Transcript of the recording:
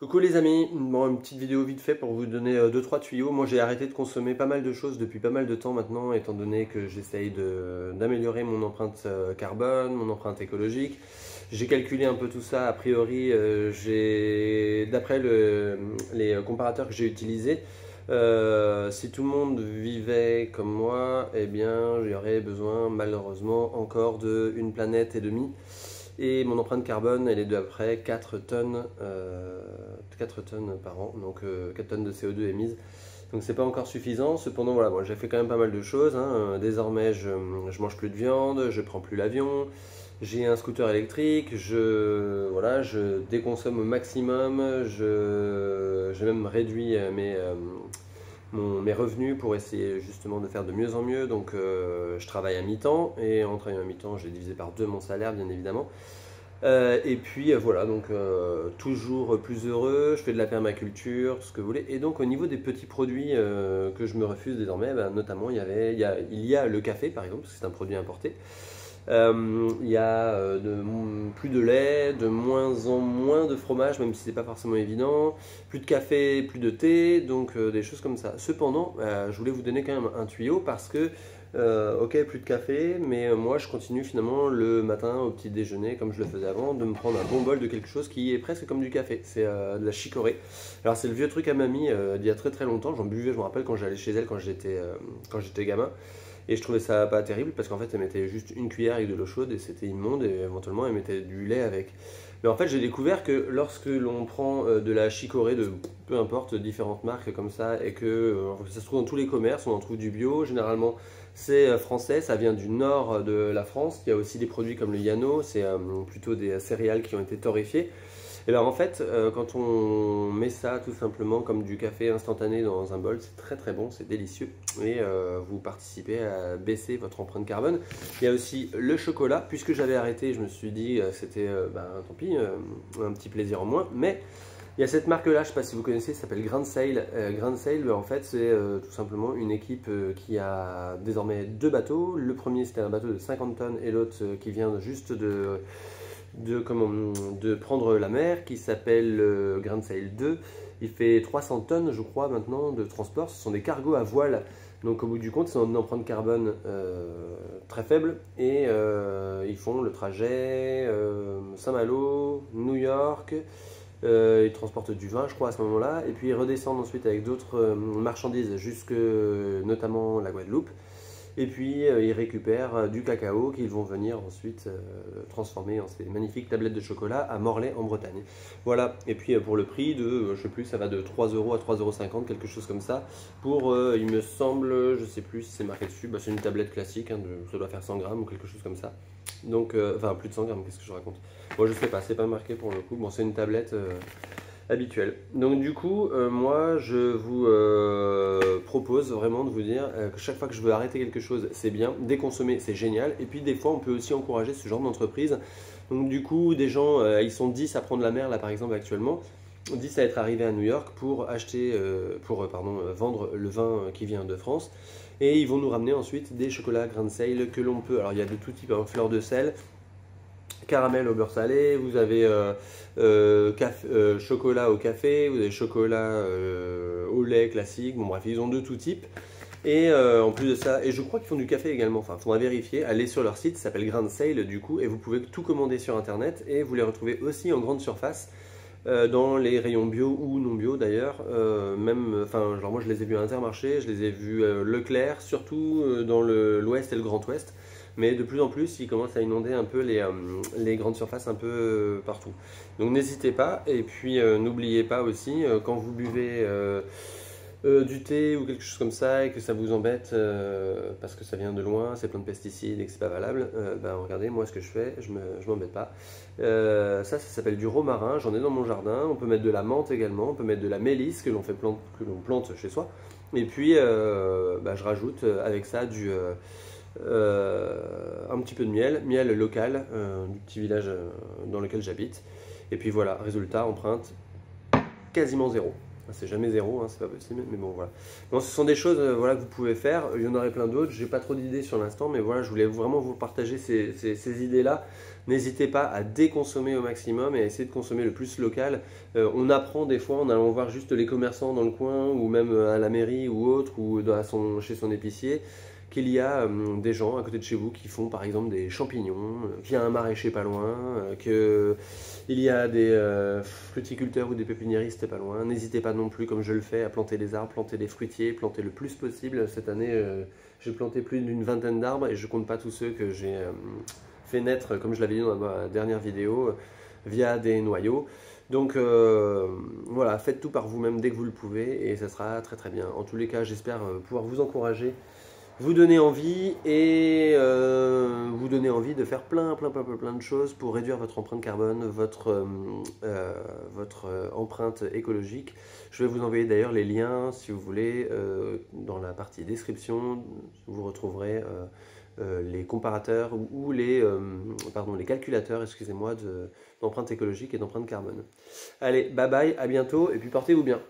Coucou les amis, bon, une petite vidéo vite fait pour vous donner 2-3 tuyaux. Moi j'ai arrêté de consommer pas mal de choses depuis pas mal de temps maintenant, étant donné que j'essaye d'améliorer mon empreinte carbone, mon empreinte écologique. J'ai calculé un peu tout ça, a priori d'après les comparateurs que j'ai utilisés, si tout le monde vivait comme moi, eh bien j'aurais besoin malheureusement encore d'une planète et demie. Et mon empreinte carbone, elle est de à peu près 4 tonnes, 4 tonnes par an, donc 4 tonnes de CO2 émises. Donc c'est pas encore suffisant, cependant voilà, bon, j'ai fait quand même pas mal de choses, hein. Désormais je mange plus de viande, je prends plus l'avion, j'ai un scooter électrique, voilà, je déconsomme au maximum, j'ai même réduit mes revenus pour essayer justement de faire de mieux en mieux. Donc je travaille à mi-temps et en travaillant à mi-temps j'ai divisé par 2 mon salaire bien évidemment. Et puis voilà, donc toujours plus heureux, je fais de la permaculture, tout ce que vous voulez. Et donc au niveau des petits produits que je me refuse désormais, notamment il y a le café par exemple, parce que c'est un produit importé. Il y a plus de lait, de moins en moins de fromage, même si c'est pas forcément évident, plus de café, plus de thé, donc des choses comme ça. Cependant, je voulais vous donner quand même un tuyau parce que, ok, plus de café, mais moi je continue finalement le matin au petit déjeuner, comme je le faisais avant, de me prendre un bon bol de quelque chose qui est presque comme du café. C'est de la chicorée. Alors c'est le vieux truc à mamie d'il y a très très longtemps, j'en buvais, je me rappelle quand j'allais chez elle quand j'étais gamin. Et je trouvais ça pas terrible parce qu'en fait elle mettait juste une cuillère avec de l'eau chaude et c'était immonde, et éventuellement elle mettait du lait avec. Mais en fait j'ai découvert que lorsque l'on prend de la chicorée de peu importe différentes marques comme ça, et que ça se trouve dans tous les commerces, on en trouve du bio, généralement c'est français, ça vient du nord de la France. Il y a aussi des produits comme le Yano, c'est plutôt des céréales qui ont été torréfiées. Et bien en fait, quand on met ça tout simplement comme du café instantané dans un bol, c'est très très bon, c'est délicieux, et vous participez à baisser votre empreinte carbone. Il y a aussi le chocolat, puisque j'avais arrêté, je me suis dit c'était tant pis, un petit plaisir en moins, mais il y a cette marque là, je ne sais pas si vous connaissez, ça s'appelle Grand Sail. Grand Sail, en fait c'est tout simplement une équipe qui a désormais 2 bateaux. Le premier c'était un bateau de 50 tonnes et l'autre qui vient juste de prendre la mer, qui s'appelle Grand Sail 2. Il fait 300 tonnes je crois maintenant de transport, ce sont des cargos à voile. Donc au bout du compte, c'est une empreinte carbone très faible, et ils font le trajet Saint-Malo, New York. Ils transportent du vin, je crois, à ce moment-là, et puis ils redescendent ensuite avec d'autres marchandises jusque notamment la Guadeloupe. Et puis ils récupèrent du cacao qu'ils vont venir ensuite transformer en ces magnifiques tablettes de chocolat à Morlaix en Bretagne. Voilà, et puis pour le prix de, je sais plus, ça va de 3 euros à 3,50 €, quelque chose comme ça. Pour, il me semble, je sais plus si c'est marqué dessus, c'est une tablette classique, hein, ça doit faire 100 grammes ou quelque chose comme ça. Donc, enfin plus de 100 grammes, qu'est-ce que je raconte? Bon, je sais pas, c'est pas marqué pour le coup, bon c'est une tablette habituel. Donc du coup, moi je vous propose vraiment de vous dire que chaque fois que je veux arrêter quelque chose, c'est bien, déconsommer c'est génial, et puis des fois on peut aussi encourager ce genre d'entreprise. Donc du coup, des gens, ils sont 10 à prendre la mer là par exemple actuellement, 10 à être arrivés à New York pour acheter, vendre le vin qui vient de France, et ils vont nous ramener ensuite des chocolats Grand Sail que l'on peut, alors il y a de tout type, hein, fleur de sel, caramel au beurre salé, vous avez chocolat au café, vous avez chocolat au lait classique, bon bref, ils ont de tout type. Et en plus de ça, et je crois qu'ils font du café également, enfin il faudra vérifier, allez sur leur site, ça s'appelle Grand Sail du coup, et vous pouvez tout commander sur internet, et vous les retrouvez aussi en grande surface, dans les rayons bio ou non bio d'ailleurs, enfin genre moi je les ai vus à Intermarché, je les ai vus Leclerc, surtout dans l'ouest et le Grand Ouest. Mais de plus en plus, ils commencent à inonder un peu les grandes surfaces un peu partout. Donc n'hésitez pas, et puis n'oubliez pas aussi, quand vous buvez du thé ou quelque chose comme ça et que ça vous embête parce que ça vient de loin, c'est plein de pesticides et que c'est pas valable, regardez, moi ce que je fais, je m'embête pas. Ça s'appelle du romarin, j'en ai dans mon jardin. On peut mettre de la menthe également, on peut mettre de la mélisse que l'on plante chez soi. Et puis je rajoute avec ça un petit peu de miel local du petit village dans lequel j'habite. Et puis voilà, résultat, empreinte quasiment zéro. C'est jamais zéro, hein, c'est pas possible, mais bon voilà. Bon, ce sont des choses voilà, que vous pouvez faire, il y en aurait plein d'autres, j'ai pas trop d'idées sur l'instant, mais voilà, je voulais vraiment vous partager ces idées-là. N'hésitez pas à déconsommer au maximum et à essayer de consommer le plus local. On apprend des fois en allant voir juste les commerçants dans le coin, ou même à la mairie ou autre, ou chez son épicier, qu'il y a des gens à côté de chez vous qui font par exemple des champignons, qu'il y a un maraîcher pas loin, qu'il y a des fruticulteurs ou des pépiniéristes pas loin. N'hésitez pas non plus, comme je le fais, à planter des arbres, planter des fruitiers, planter le plus possible. Cette année, j'ai planté plus d'une vingtaine d'arbres et je compte pas tous ceux que j'ai fait naître, comme je l'avais dit dans ma dernière vidéo, via des noyaux. Donc voilà, faites tout par vous-même dès que vous le pouvez et ça sera très très bien. En tous les cas, j'espère pouvoir vous encourager, vous donner envie et vous donner envie de faire plein de choses pour réduire votre empreinte carbone, votre empreinte écologique. Je vais vous envoyer d'ailleurs les liens si vous voulez dans la partie description. Vous retrouverez les comparateurs ou les calculateurs, excusez-moi, d'empreinte écologique et d'empreinte carbone. Allez, bye bye, à bientôt et puis portez-vous bien.